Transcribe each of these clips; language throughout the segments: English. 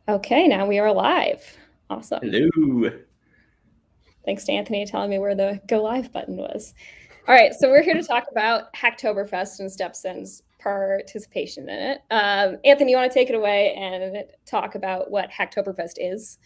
Okay, now we are live. Awesome. Hello. Thanks to Anthony telling me where the go live button was. All right, so we're here to talk about Hacktoberfest and StepZen's participation in it. Anthony, you want to take it away and talk about what Hacktoberfest is?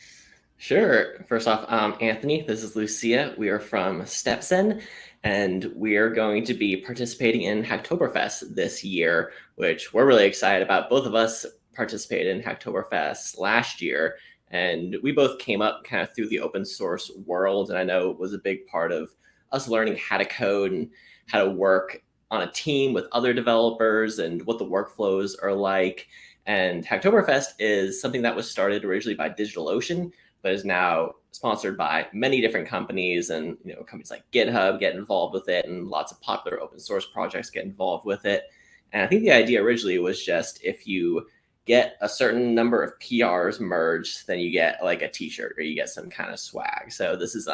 Sure. First off, Anthony, this is Lucia. We are from StepZen, and we are going to be participating in Hacktoberfest this year, which we're really excited about. Both of us participated in Hacktoberfest last year, and we both came up kind of through the open source world, and I know it was a big part of us learning how to code and how to work on a team with other developers and what the workflows are like. And Hacktoberfest is something that was started originally by DigitalOcean, but is now sponsored by many different companies, and companies like GitHub get involved with it, and lots of popular open source projects get involved with it. And I think the idea originally was just if you get a certain number of PRs merged, then you get like a t-shirt or you get some kind of swag. So this is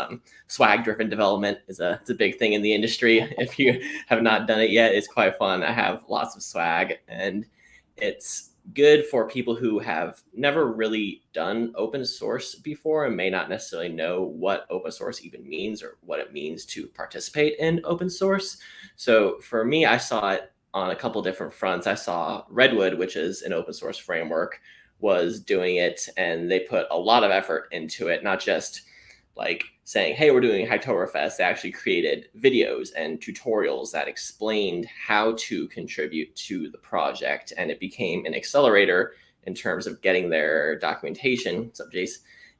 swag driven development it's a big thing in the industry. If you have not done it yet, it's quite fun. I have lots of swag, and it's good for people who have never really done open source before and may not necessarily know what open source even means or what it means to participate in open source. So for me, I saw it on a couple different fronts. I saw Redwood, which is an open source framework, was doing it, and they put a lot of effort into it, not just like saying, hey, we're doing Hacktoberfest. They actually created videos and tutorials that explained how to contribute to the project. And it became an accelerator in terms of getting their documentation, what's up, Jace,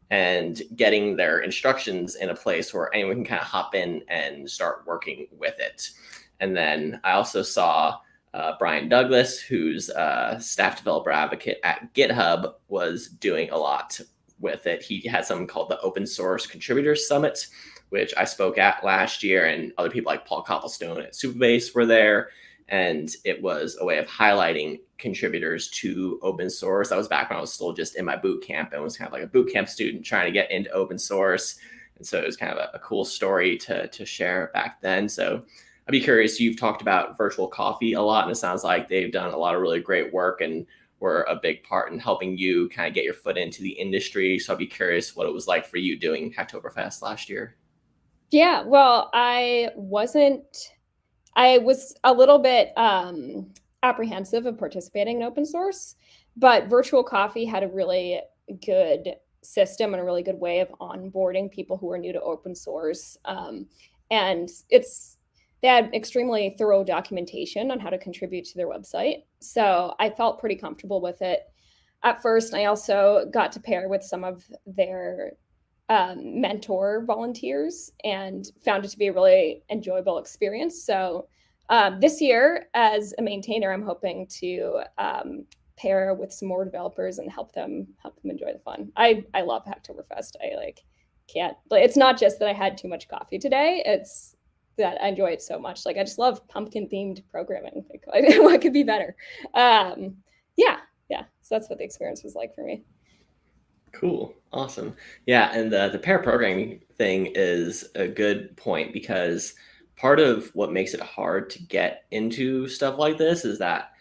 and getting their instructions in a place where anyone can kind of hop in and start working with it. And then I also saw Brian Douglas, who's a staff developer advocate at GitHub, was doing a lot with it. He had something called the Open Source Contributors Summit, which I spoke at last year, and other people like Paul Copplestone at Supabase were there. And it was a way of highlighting contributors to open source. That was back when I was still just in my boot camp and was kind of like a boot camp student trying to get into open source. And so it was kind of a cool story to share back then. So I'd be curious, you've talked about Virtual Coffee a lot, and it sounds like they've done a lot of really great work and were a big part in helping you kind of get your foot into the industry. So I'd be curious what it was like for you doing Hacktoberfest last year. Yeah, well, I was a little bit apprehensive of participating in open source, but Virtual Coffee had a really good system and a really good way of onboarding people who are new to open source. And they had extremely thorough documentation on how to contribute to their website. So I felt pretty comfortable with it at first. I also got to pair with some of their mentor volunteers and found it to be a really enjoyable experience. So this year, as a maintainer, I'm hoping to pair with some more developers and help them enjoy the fun. I love Hacktoberfest. It's not just that I had too much coffee today. It's that I enjoy it so much. Like, I just love pumpkin themed programming. Like, what could be better? Yeah. So that's what the experience was like for me. Cool. Awesome. Yeah. And the pair programming thing is a good point, because part of what makes it hard to get into stuff like this is that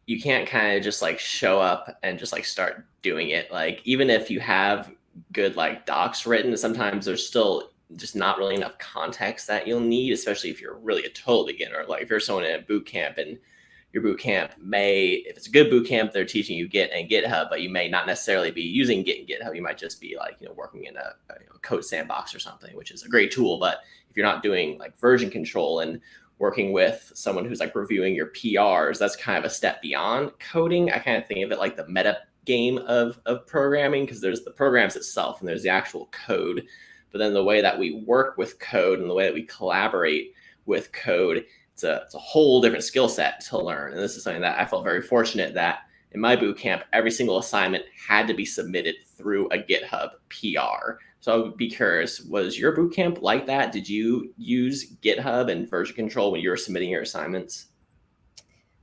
you can't kind of just like show up and just like start doing it. Like, even if you have good like docs written, sometimes there's still just not really enough context that you'll need, especially if you're really a total beginner. Like if you're someone in a boot camp, and your boot camp if it's a good boot camp, they're teaching you Git and GitHub, but you may not necessarily be using Git and GitHub. You might just be like, working in a code sandbox or something, which is a great tool. But if you're not doing like version control and working with someone who's like reviewing your PRs, that's kind of a step beyond coding. I kind of think of it like the meta game of programming, because there's the programs itself and there's the actual code. But then the way that we work with code and the way that we collaborate with code, it's a whole different skill set to learn. And this is something that I felt very fortunate that in my boot camp, every single assignment had to be submitted through a GitHub PR. So I would be curious, was your boot camp like that? Did you use GitHub and version control when you were submitting your assignments?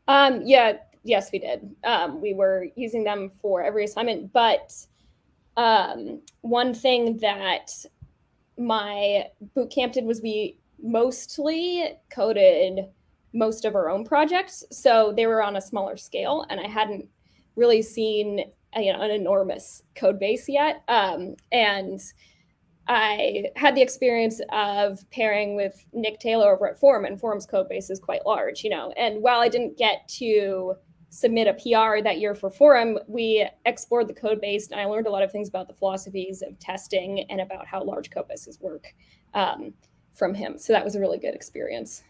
Yes, we did. We were using them for every assignment, but one thing that my boot camp did was we mostly coded most of our own projects. So they were on a smaller scale, and I hadn't really seen an enormous code base yet. And I had the experience of pairing with Nick Taylor over at Forum, and Forum's code base is quite large, And while I didn't get to submit a PR that year for Forum, we explored the code base, and I learned a lot of things about the philosophies of testing and about how large code bases work from him. So that was a really good experience.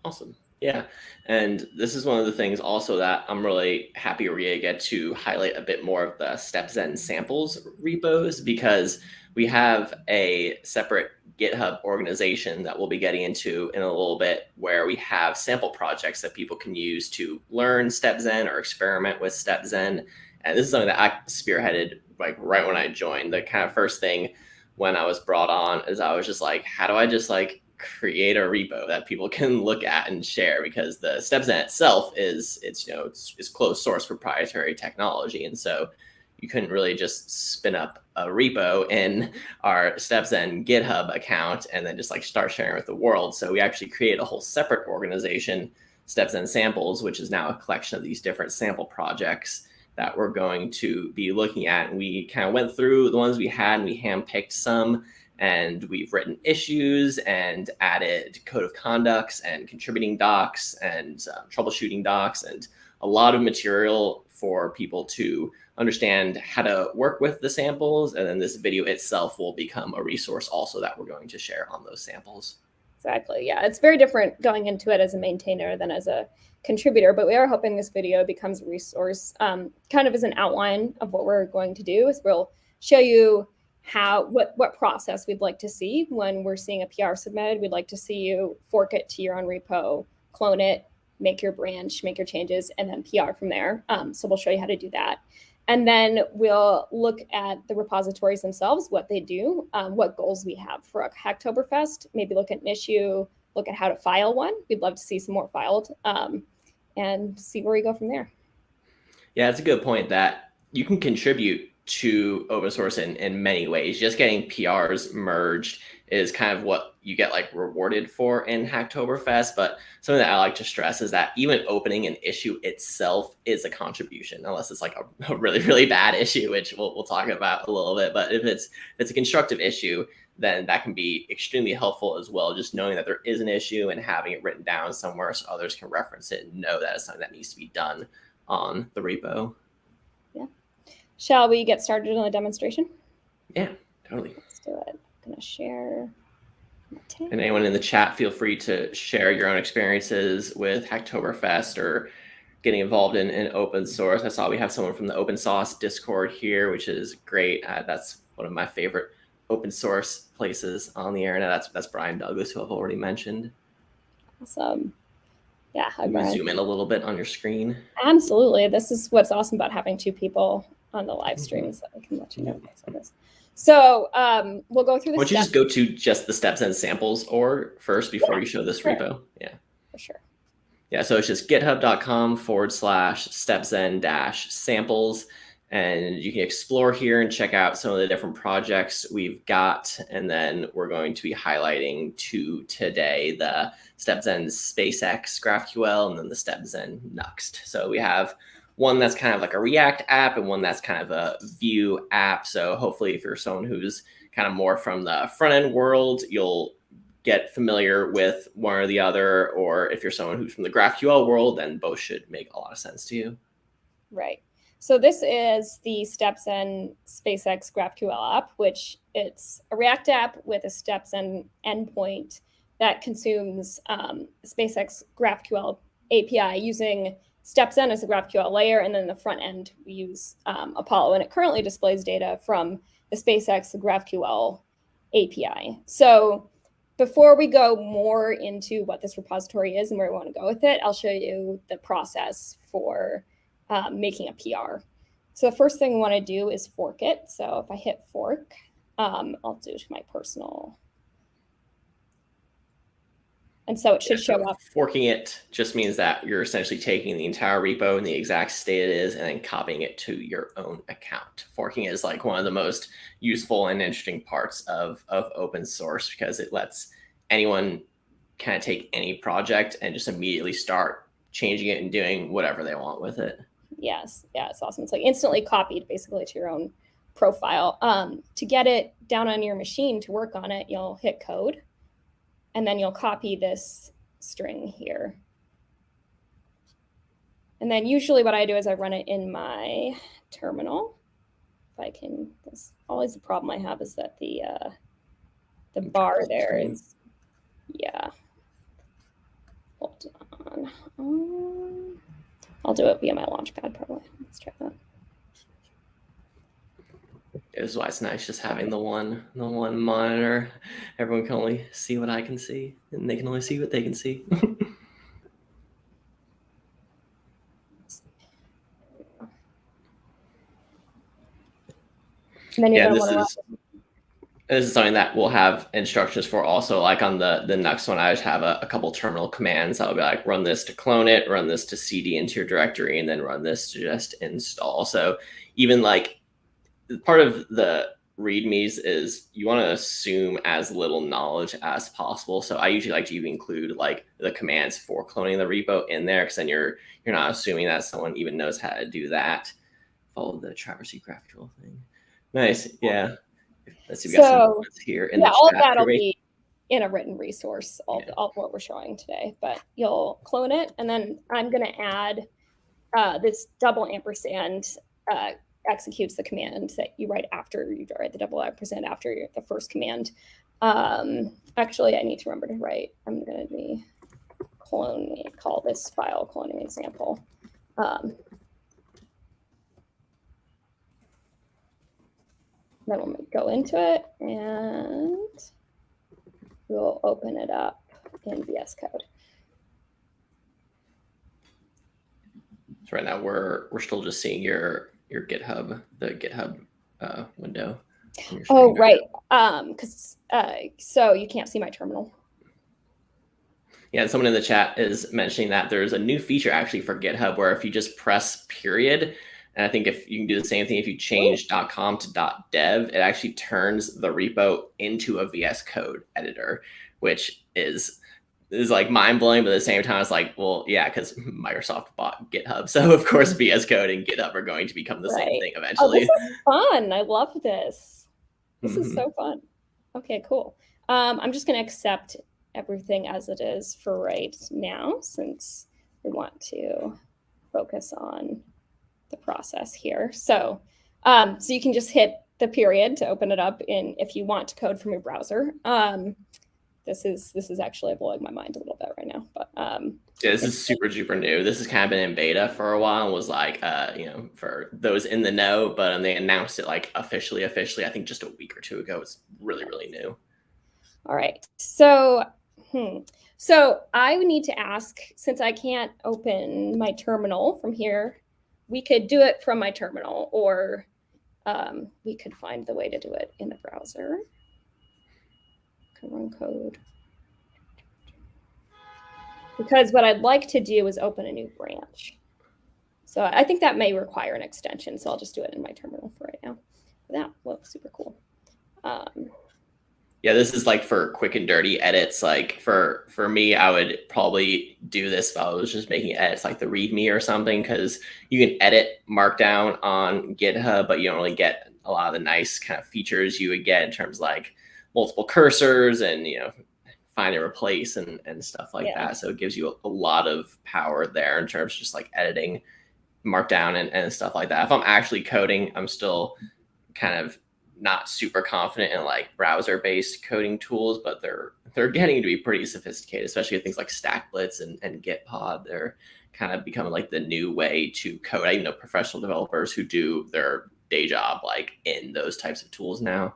Awesome. Yeah. And this is one of the things also that I'm really happy we get to highlight a bit more of the StepZen samples repos, because we have a separate GitHub organization that we'll be getting into in a little bit, where we have sample projects that people can use to learn StepZen or experiment with StepZen. And this is something that I spearheaded like right when I joined. The kind of first thing when I was brought on is I was just like, how do I just like create a repo that people can look at and share? Because the StepZen itself is closed source proprietary technology, and so you couldn't really just spin up a repo in our StepZen GitHub account and then just like start sharing with the world. So we actually created a whole separate organization, StepZen Samples, which is now a collection of these different sample projects that we're going to be looking at. And we kind of went through the ones we had, and we handpicked some. And we've written issues and added code of conducts and contributing docs and troubleshooting docs, and a lot of material for people to understand how to work with the samples. And then this video itself will become a resource also that we're going to share on those samples. Exactly. Yeah, it's very different going into it as a maintainer than as a contributor, but we are hoping this video becomes a resource, kind of as an outline of what we're going to do. Is we'll show you what process we'd like to see when we're seeing a PR submitted. We'd like to see you fork it to your own repo, clone it, make your branch, make your changes, and then PR from there. So we'll show you how to do that. And then we'll look at the repositories themselves, what they do, what goals we have for a Hacktoberfest, maybe look at an issue, look at how to file one. We'd love to see some more filed, and see where we go from there. Yeah, it's a good point that you can contribute to open source in many ways. Just getting PRs merged is kind of what you get like rewarded for in Hacktoberfest. But something that I like to stress is that even opening an issue itself is a contribution, unless it's like a really, really bad issue, which we'll talk about a little bit. But if it's a constructive issue, then that can be extremely helpful as well. Just knowing that there is an issue and having it written down somewhere so others can reference it and know that it's something that needs to be done on the repo. Yeah. Shall we get started on the demonstration? Yeah, totally. Let's do it. I'm going to share my tab. And anyone in the chat, feel free to share your own experiences with Hacktoberfest or getting involved in open source. I saw we have someone from the open source Discord here, which is great. That's one of my favorite open source places on the internet. That's Brian Douglas, who I've already mentioned. Awesome. Yeah. I'm going to zoom in a little bit on your screen. Absolutely. This is what's awesome about having two people on the live stream, so I can let you know this. So we'll go through the Why don't you just go to just the StepZen samples first before you show this repo? Yeah. For sure. Yeah, so it's just github.com/StepZen-samples. And you can explore here and check out some of the different projects we've got. And then we're going to be highlighting today the StepZen's SpaceX GraphQL and then the StepZen Nuxt. So we have one that's kind of like a React app and one that's kind of a Vue app. So hopefully if you're someone who's kind of more from the front end world, you'll get familiar with one or the other. Or if you're someone who's from the GraphQL world, then both should make a lot of sense to you. Right. So this is the StepZen SpaceX GraphQL app, which it's a React app with a StepZen endpoint that consumes SpaceX GraphQL API using StepZen as a GraphQL layer, and then the front end we use Apollo, and it currently displays data from the SpaceX GraphQL API. So before we go more into what this repository is and where we want to go with it, I'll show you the process for making a PR. So the first thing we want to do is fork it. So if I hit fork, I'll do it to my personal. And so it should show up. Forking it just means that you're essentially taking the entire repo and the exact state it is and then copying it to your own account. Forking is like one of the most useful and interesting parts of open source, because it lets anyone kind of take any project and just immediately start changing it and doing whatever they want with it. Yes. Yeah, it's awesome. It's like instantly copied basically to your own profile. To get it down on your machine to work on it, you'll hit code, and then you'll copy this string here. And then usually what I do is I run it in my terminal. If I can, that's always the problem I have, is that the bar there is, yeah. Hold on. I'll do it via my Launchpad probably. Let's try that. This is why it's nice just having the one monitor. Everyone can only see what I can see, and they can only see what they can see. And then yeah, this is something that we'll have instructions for also. Like on the Nuxt one, I just have a couple terminal commands that will be like, run this to clone it, run this to cd into your directory, and then run this to just install. So even like part of the readmes is you want to assume as little knowledge as possible. So I usually like to even include like the commands for cloning the repo in there, because then you're not assuming that someone even knows how to do that. Follow the traversy GraphQL thing. Nice. Yeah. Let's see. We got some comments here in the chat. All of that'll be in a written resource, all of what we're showing today. But you'll clone it, and then I'm going to add this double ampersand executes the command that you write after you write the double ampersand after the first command. Actually, I need to remember to write. I'm going to be call this file cloning example. Then we'll go into it, and we'll open it up in VS Code. So right now we're still just seeing your GitHub, the GitHub window. Oh, right. So you can't see my terminal. Yeah, and someone in the chat is mentioning that there's a new feature actually for GitHub where if you just press period, and I think if you can do the same thing, if you change .com to .dev, it actually turns the repo into a VS Code editor, which is like mind blowing, but at the same time, it's like, well, yeah, because Microsoft bought GitHub, so of course VS Code and GitHub are going to become the same thing eventually. Oh, this is fun! I love this. This is so fun. Okay, cool. I'm just going to accept everything as it is for right now, since we want to focus on the process here. So, so you can just hit the period to open it up if you want to code from your browser. This is actually blowing my mind a little bit right now, but yeah, this is super duper new. This has kind of been in beta for a while and was like, for those in the know, but they announced it like officially, I think just a week or two ago. It's really, really new. All right. So, so I would need to ask, since I can't open my terminal from here, we could do it from my terminal, or we could find the way to do it in the browser. Run code. Because what I'd like to do is open a new branch. So I think that may require an extension, so I'll just do it in my terminal for right now. That looks super cool. Yeah, this is like for quick and dirty edits. Like for me, I would probably do this if I was just making edits like the README or something, because you can edit Markdown on GitHub, but you don't really get a lot of the nice kind of features you would get in terms of like multiple cursors and, find and replace and stuff like that. So it gives you a lot of power there in terms of just like editing Markdown and stuff like that. If I'm actually coding, I'm still kind of not super confident in like browser-based coding tools, but they're getting to be pretty sophisticated, especially with things like StackBlitz and Gitpod. They're kind of becoming like the new way to code. I even know professional developers who do their day job like in those types of tools now.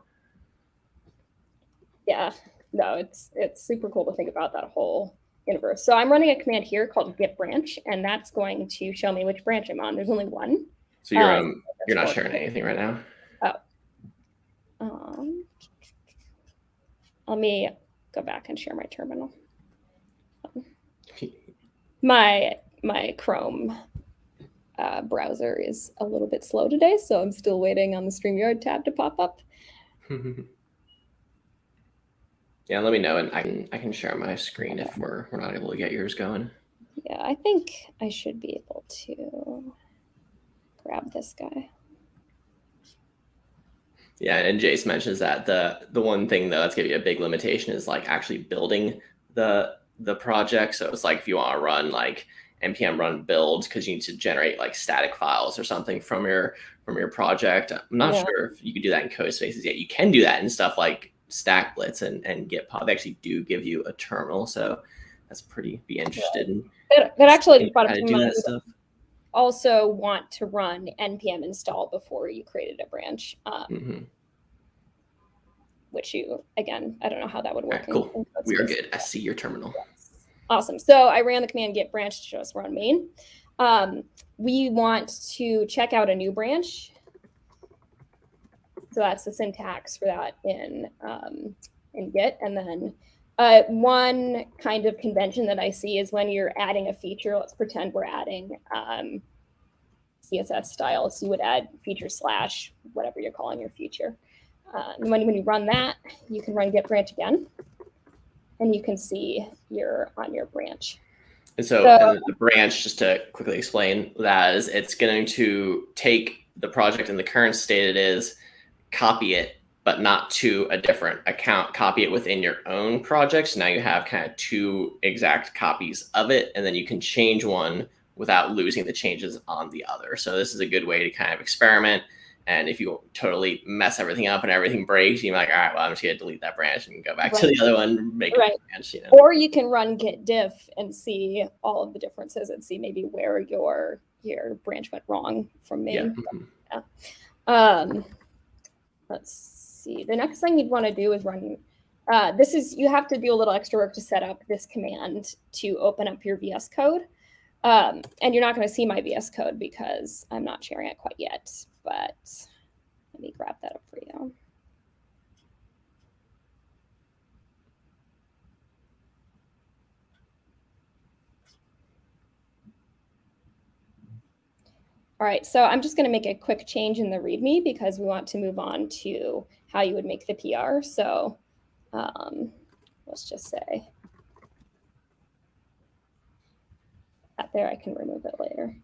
Yeah, no, it's super cool to think about that whole universe. So I'm running a command here called git branch, and that's going to show me which branch I'm on. There's only one. So you're not sharing anything right now? Oh. Let me go back and share my terminal. My Chrome browser is a little bit slow today, so I'm still waiting on the StreamYard tab to pop up. Yeah, let me know, and I can share my screen if we're not able to get yours going. Yeah, I think I should be able to. grab this guy. Yeah, and Jace mentions that the one thing though that's gonna be a big limitation is like actually building the project. So it's like if you want to run like npm run build because you need to generate like static files or something from your project. I'm not sure if you can do that in code spaces yet. You can do that in stuff like StackBlitz and Gitpod. They actually do give you a terminal, so that's pretty be interested in. That actually how to do that stuff. Also want to run npm install before you created a branch, which you, again, I don't know how that would work. Right, cool. We are good. I see your terminal. Yes. Awesome. So I ran the command git branch to show us we're on main. We want to check out a new branch. So that's the syntax for that in Git. And then one kind of convention that I see is when you're adding a feature, let's pretend we're adding CSS styles. You would add feature / whatever you're calling your feature. And when you run that, you can run git branch again, and you can see you're on your branch. And so the branch, just to quickly explain that, is it's going to take the project in the current state it is, copy it, but not to a different account, copy it within your own project. So now you have kind of two exact copies of it, and then you can change one without losing the changes on the other. So this is a good way to kind of experiment. And if you totally mess everything up and everything breaks, you're like, all right, well, I'm just going to delete that branch and go back to the other one, make a branch. You know? Or you can run git diff and see all of the differences and see maybe where your branch went wrong from main. Let's see. The next thing you'd want to do is run. You have to do a little extra work to set up this command to open up your VS Code. And you're not going to see my VS Code because I'm not sharing it quite yet. But let me grab that up for you. All right, so I'm just going to make a quick change in the README because we want to move on to how you would make the PR. So let's just say that there, I can remove it later.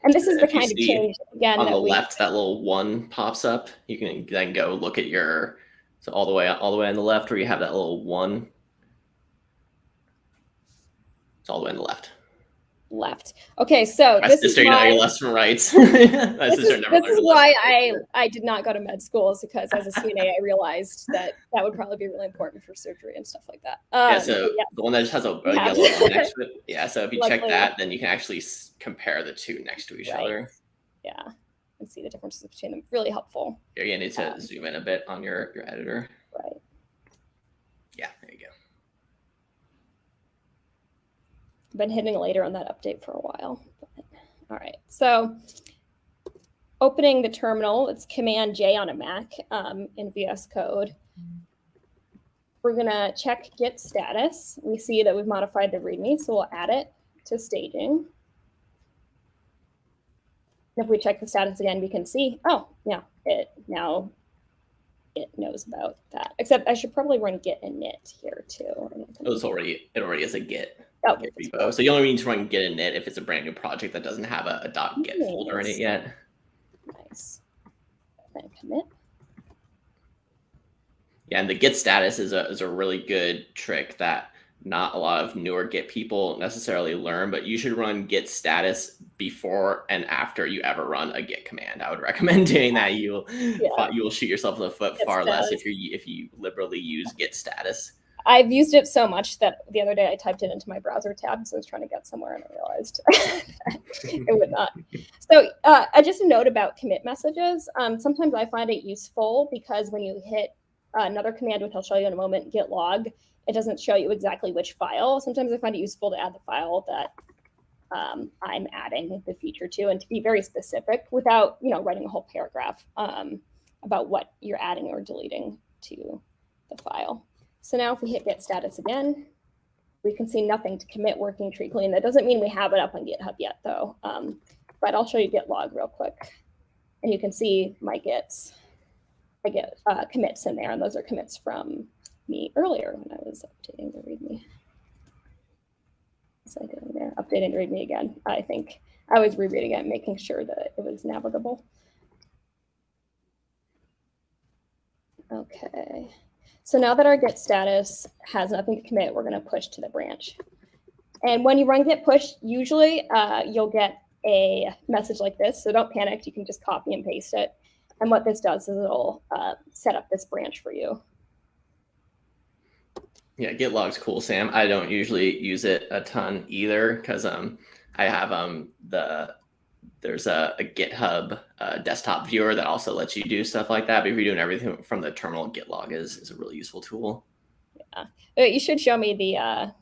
And this is the kind of change, again, on the left, that little 1 pops up. You can then go look at your, so all the way on the left where you have that little 1. It's all the way on the left. Okay, so this is why your left from right. This is why I did not go to med school, because as a CNA, I realized that would probably be really important for surgery and stuff like that. The one that just has a yellow line next to it. Yeah, so if you check that, then you can actually compare the two next to each other. Yeah, and see the differences between them. Really helpful. You're gonna need to zoom in a bit on your editor. Right. Yeah, there you go. Been hitting later on that update for a while. But, all right, so opening the terminal, it's Command J on a Mac in VS Code. We're gonna check Git Status. We see that we've modified the README, so we'll add it to staging. If we check the status again, we can see, oh yeah, it knows about that. Except I should probably run git init here too. Oh, it already is a git. Oh, Git repo. So you only need to run git init if it's a brand new project that doesn't have a .git folder in it yet. Nice. Then commit. Yeah, and the Git status is a really good trick that not a lot of newer Git people necessarily learn, but you should run Git status before and after you ever run a Git command. I would recommend doing that. You will shoot yourself in the foot far less if you liberally use Git status. I've used it so much that the other day I typed it into my browser tab, so I was trying to get somewhere and I realized it would not. So just a note about commit messages. Sometimes I find it useful because when you hit another command, which I'll show you in a moment, Git Log, it doesn't show you exactly which file. Sometimes I find it useful to add the file that I'm adding the feature to, and to be very specific without writing a whole paragraph about what you're adding or deleting to the file. So now if we hit Git Status again, we can see nothing to commit working tree clean. That doesn't mean we have it up on GitHub yet, though. But I'll show you Git Log real quick. And you can see my Gits. I get commits in there, and those are commits from me earlier when I was updating the README. what's I doing there? Update and readme again. I think I was rereading it, making sure that it was navigable. Okay. So now that our Git status has nothing to commit, we're going to push to the branch. And when you run git push, usually you'll get a message like this. So don't panic. You can just copy and paste it. And what this does is it'll set up this branch for you. Yeah, Git Log's cool, Sam. I don't usually use it a ton either because I have there's a GitHub desktop viewer that also lets you do stuff like that. But if you're doing everything from the terminal, Git Log is a really useful tool. Yeah, you should show me the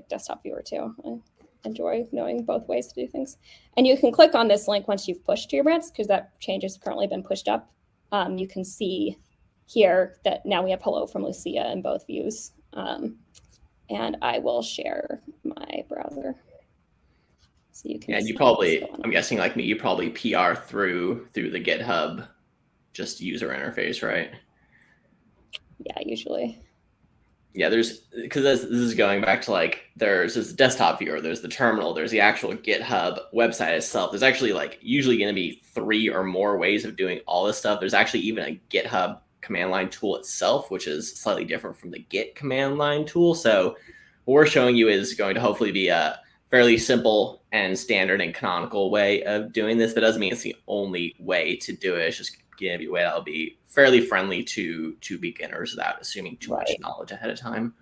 desktop viewer too. I enjoy knowing both ways to do things. And you can click on this link once you've pushed to your branch because that change has currently been pushed up. You can see here that now we have hello from Lucia in both views. And I will share my browser. So you can you probably, I'm guessing like me, you probably PR through the GitHub just user interface, right? Yeah, usually. Yeah, because this is going back to like, there's this desktop viewer, there's the terminal, there's the actual GitHub website itself. There's actually like usually going to be 3 or more ways of doing all this stuff. There's actually even a GitHub command line tool itself, which is slightly different from the Git command line tool. So what we're showing you is going to hopefully be a fairly simple and standard and canonical way of doing this, but doesn't mean it's the only way to do it. It's just going to be a way that'll be fairly friendly to beginners without assuming too much knowledge ahead of time.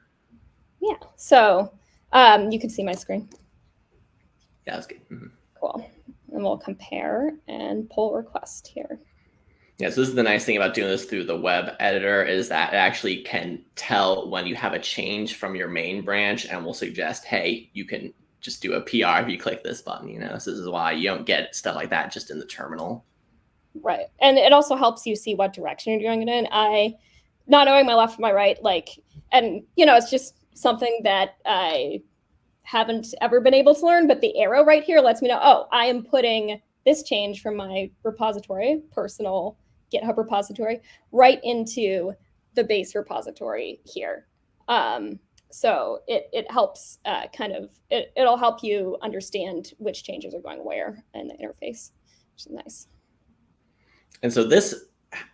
Yeah, so you can see my screen. Yeah, that's good. Mm-hmm. Cool. And we'll compare and pull request here. Yeah, so this is the nice thing about doing this through the web editor is that it actually can tell when you have a change from your main branch and will suggest, hey, you can just do a PR if you click this button, So this is why you don't get stuff like that just in the terminal. Right. And it also helps you see what direction you're doing it in. Not knowing my left from my right, and it's just something that I haven't ever been able to learn, but the arrow right here lets me know, oh, I am putting this change from my repository, personal GitHub repository, right into the base repository here. So it helps it'll help you understand which changes are going where in the interface, which is nice. And so this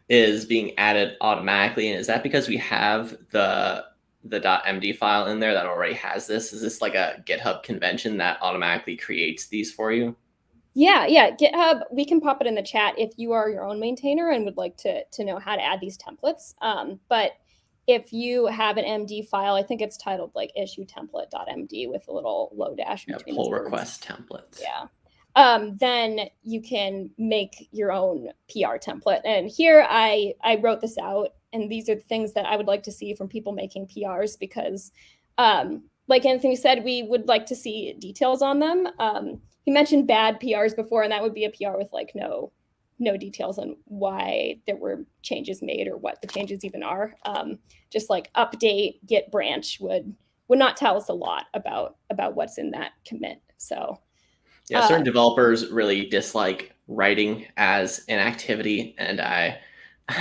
is being added automatically. And is that because we have the .md file in there that already has this? Is this like a GitHub convention that automatically creates these for you? Yeah, GitHub, we can pop it in the chat if you are your own maintainer and would like to know how to add these templates. But if you have an MD file, I think it's titled like issue template.md with a little low dash between pull request templates. Yeah. Then you can make your own PR template. And here I wrote this out, and these are the things that I would like to see from people making PRs because, like Anthony said, we would like to see details on them. He mentioned bad PRs before, and that would be a PR with like no details on why there were changes made or what the changes even are. Just like update git branch would not tell us a lot about what's in that commit. So. Yeah, certain developers really dislike writing as an activity, and I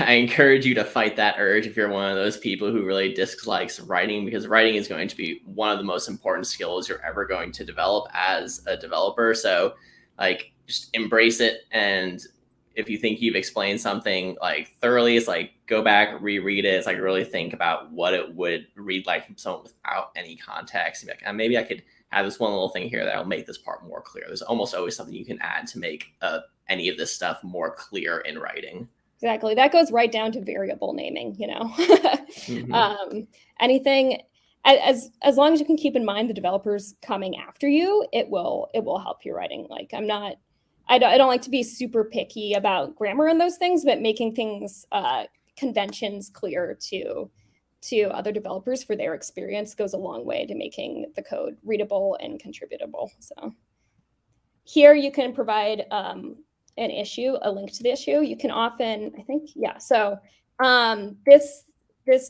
encourage you to fight that urge if you're one of those people who really dislikes writing, because writing is going to be one of the most important skills you're ever going to develop as a developer. So like just embrace it, and if you think you've explained something like thoroughly, it's like go back, reread it. It's like really think about what it would read like from someone without any context. Like, maybe I could have this one little thing here that'll make this part more clear. There's almost always something you can add to make any of this stuff more clear in writing. Exactly. That goes right down to variable naming, mm-hmm. Anything, as long as you can keep in mind the developers coming after you, it will help your writing. Like I don't like to be super picky about grammar and those things, but making things, conventions clear to other developers for their experience goes a long way to making the code readable and contributable. So here you can provide an issue, a link to the issue. You can often, I think, yeah. So this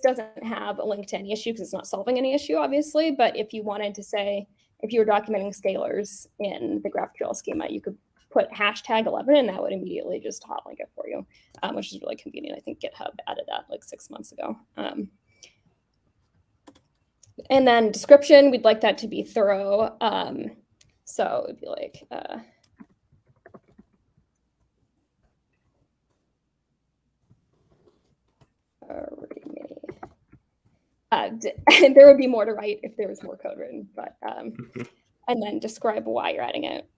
doesn't have a link to any issue because it's not solving any issue, obviously. But if you wanted to say, if you were documenting scalars in the GraphQL schema, you could put #11 and that would immediately just hotlink it for you, which is really convenient. I think GitHub added that like 6 months ago. And then description, we'd like that to be thorough. So it'd be like, there would be more to write if there was more code written, but and then describe why you're adding it.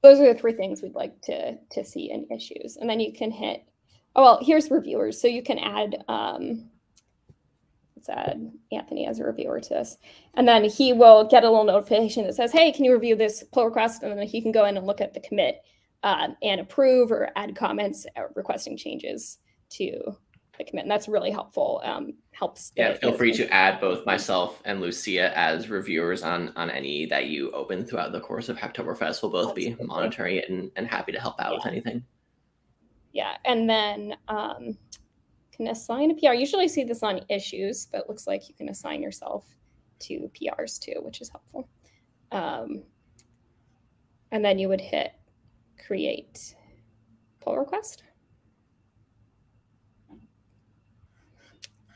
Those are the 3 things we'd like to see in issues. And then you can hit, oh, well, here's reviewers. So you can add, let's add Anthony as a reviewer to this. And then he will get a little notification that says, hey, can you review this pull request? And then he can go in and look at the commit and approve or add comments requesting changes to the commit. And that's really helpful. Helps. Yeah, feel free to add both myself and Lucia as reviewers on any that you open throughout the course of Hacktoberfest. We'll both be monitoring it and happy to help out with anything. Yeah, and then can assign a PR. Usually see this on issues, but it looks like you can assign yourself to PRs too, which is helpful. And then you would hit create pull request.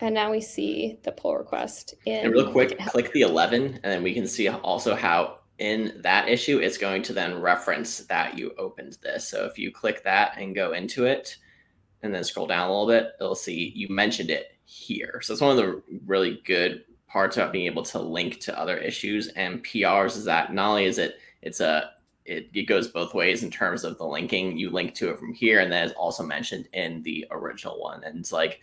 And now we see the pull request in. And real quick, click the 11, and then we can see also how in that issue, it's going to then reference that you opened this. So if you click that and go into it, and then scroll down a little bit, it'll see you mentioned it here. So it's one of the really good parts about being able to link to other issues and PRs is that not only is it goes both ways in terms of the linking. You link to it from here, and then it's also mentioned in the original one. And it's like,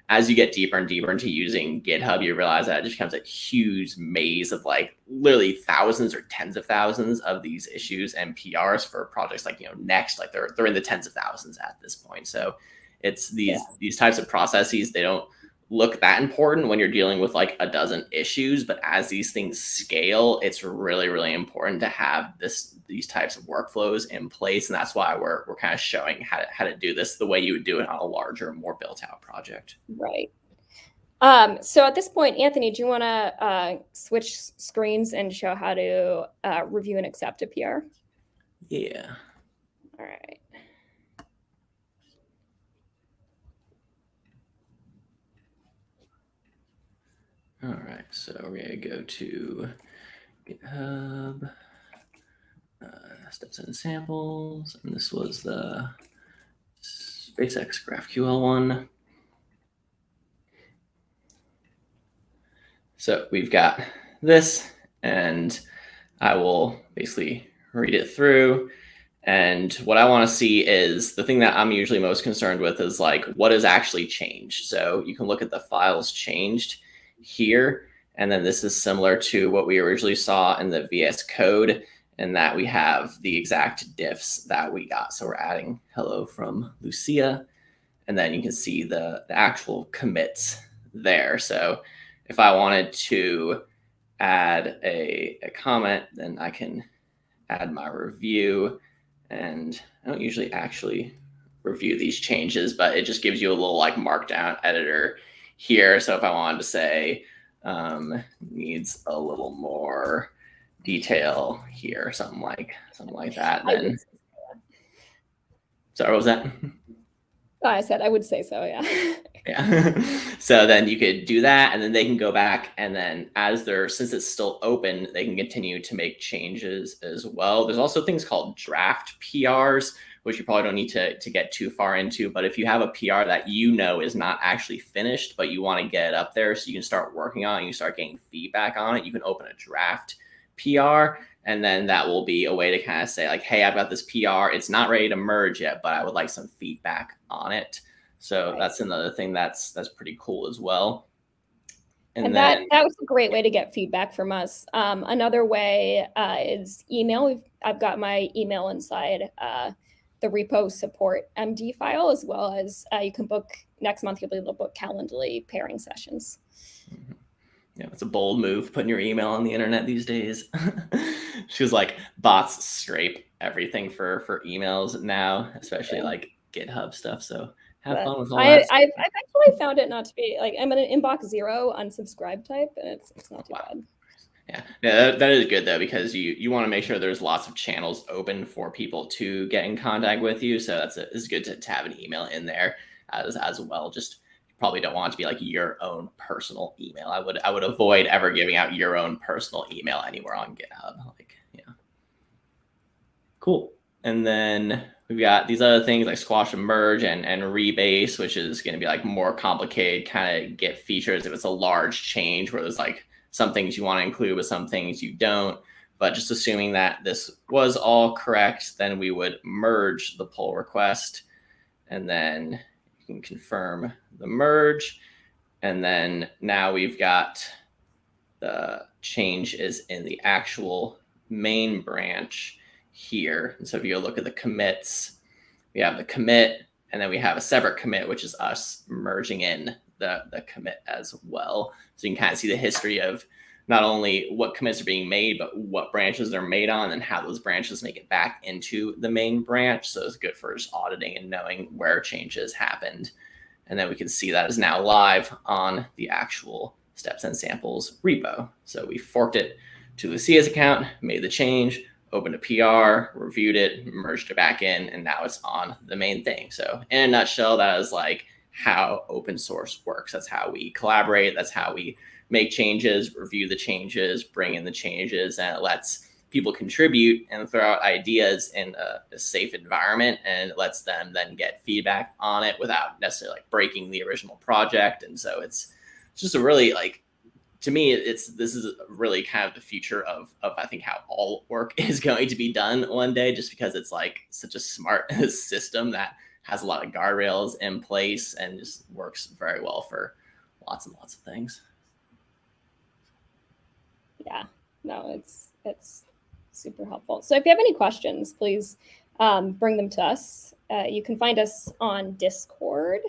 as you get deeper and deeper into using GitHub, you realize that it just becomes a huge maze of like literally thousands or tens of thousands of these issues and PRs for projects like, Nuxt, like they're in the tens of thousands at this point. So it's these types of processes, they don't look that important when you're dealing with like a dozen issues, but as these things scale, it's really, really important to have these types of workflows in place. And that's why we're kind of showing how to do this the way you would do it on a larger, more built out project. Right. So at this point, Anthony, do you want to switch screens and show how to review and accept a PR? Yeah. All right. All right, so we're going to go to GitHub, StepZen's samples, and this was the SpaceX GraphQL one. So we've got this, and I will basically read it through. And what I want to see is the thing that I'm usually most concerned with is like what has actually changed. So you can look at the files changed here, and then this is similar to what we originally saw in the VS Code, and that we have the exact diffs that we got. So we're adding hello from Lucia, and then you can see the actual commits there. So if I wanted to add a comment, then I can add my review, and I don't usually actually review these changes, but it just gives you a little like markdown editor here. So if I wanted to say needs a little more detail here, something like that, then. Sorry, what was that? Oh, I said I would say so, yeah. Yeah. So then you could do that, and then they can go back, and then since it's still open, they can continue to make changes as well. There's also things called draft PRs, which you probably don't need to get too far into. But if you have a PR that is not actually finished, but you want to get it up there so you can start working on it and you start getting feedback on it, you can open a draft PR, and then that will be a way to kind of say like, hey, I've got this PR. It's not ready to merge yet, but I would like some feedback on it. So that's another thing that's pretty cool as well. And that was a great way to get feedback from us. Another way is email. I've got my email inside the repo support MD file, as well as you can book next month. You'll be able to book Calendly pairing sessions. Mm-hmm. Yeah, it's a bold move putting your email on the internet these days. She was like, bots scrape everything for emails now, especially like GitHub stuff. So have fun with all that. I've actually found it not to be like, I'm an inbox 0 unsubscribe type, and it's not too bad. Yeah, Yeah, that is good though, because you want to make sure there's lots of channels open for people to get in contact with you. So it's good to have an email in there as well. Just you probably don't want it to be like your own personal email. I would avoid ever giving out your own personal email anywhere on GitHub. Like, yeah. Cool. And then we've got these other things like squash and merge and rebase, which is going to be like more complicated kind of Git features if it's a large change where there's like some things you want to include, but some things you don't. But just assuming that this was all correct, then we would merge the pull request, and then you can confirm the merge. And then now we've got the change is in the actual main branch here. And so if you look at the commits, we have the commit, and then we have a separate commit, which is us merging in the commit as well. So you can kind of see the history of not only what commits are being made, but what branches they're made on and how those branches make it back into the main branch. So it's good for just auditing and knowing where changes happened. And then we can see that is now live on the actual StepZen's samples repo. So we forked it to Lucia's account, made the change, opened a PR, reviewed it, merged it back in, and now it's on the main thing. So in a nutshell, that is like how open source works. That's how we collaborate. That's how we make changes, review the changes, bring in the changes, and it lets people contribute and throw out ideas in a safe environment, and it lets them then get feedback on it without necessarily like breaking the original project. And so it's just a really like, to me, this is really kind of the future of I think how all work is going to be done one day, just because it's like such a smart system that has a lot of guardrails in place and just works very well for lots and lots of things. Yeah, no, it's super helpful. So if you have any questions, please bring them to us. You can find us on Discord.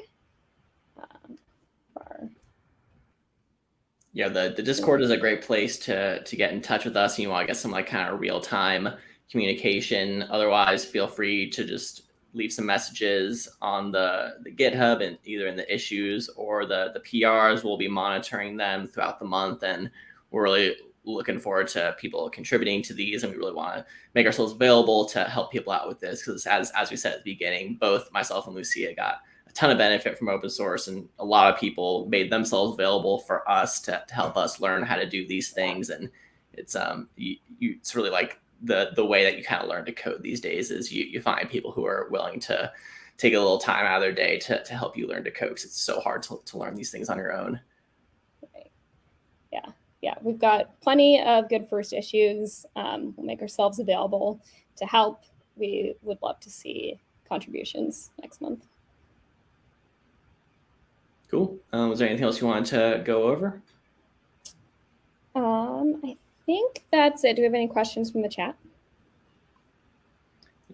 Yeah, the Discord is a great place to get in touch with us, and you want to get some like kind of real-time communication. Otherwise, feel free to just leave some messages on the GitHub, and either in the issues or the PRs. We'll be monitoring them throughout the month, and we're really looking forward to people contributing to these, and we really want to make ourselves available to help people out with this, because as we said at the beginning, both myself and Lucia got a ton of benefit from open source, and a lot of people made themselves available for us to help us learn how to do these things. And it's it's really like the way that you kind of learn to code these days is you find people who are willing to take a little time out of their day to help you learn to code, because it's so hard to learn these things on your own. Right. Yeah, we've got plenty of good first issues. We'll make ourselves available to help. We would love to see contributions next month. Cool. Was there anything else you wanted to go over? I think that's it. Do we have any questions from the chat?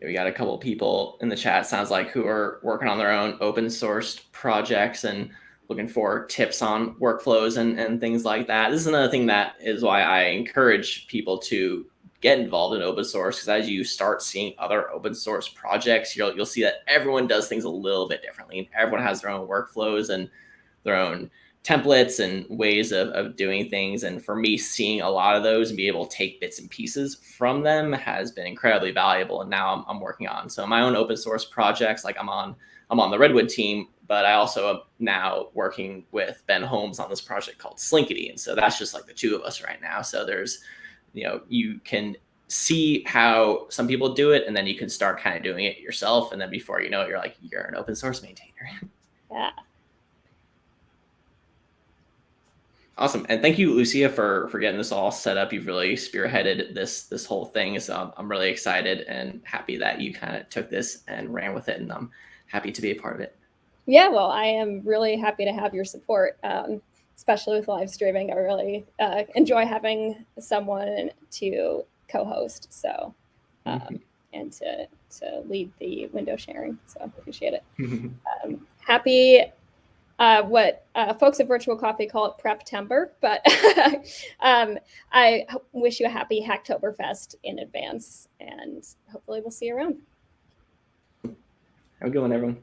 Yeah, we got a couple of people in the chat, sounds like, who are working on their own open source projects and looking for tips on workflows and things like that. This is another thing that is why I encourage people to get involved in open source, because as you start seeing other open source projects, you'll see that everyone does things a little bit differently. Everyone has their own workflows and their own templates and ways of doing things. And for me, seeing a lot of those and be able to take bits and pieces from them has been incredibly valuable. And now I'm working on some of my own open source projects. Like I'm on the Redwood team, but I also am now working with Ben Holmes on this project called Slinkity. And so that's just like the two of us right now. So there's, you can see how some people do it, and then you can start kind of doing it yourself. And then before you know it, you're an open source maintainer. Yeah. Awesome. And thank you, Lucia, for getting this all set up. You've really spearheaded this whole thing. So I'm really excited and happy that you kind of took this and ran with it. And I'm happy to be a part of it. Yeah, well, I am really happy to have your support, especially with live streaming. I really enjoy having someone to co-host, so and to lead the window sharing. So appreciate it. Happy. What folks at Virtual Coffee call it Prep-tember, but I wish you a happy Hacktoberfest in advance, and hopefully we'll see you around. Have a good one, everyone.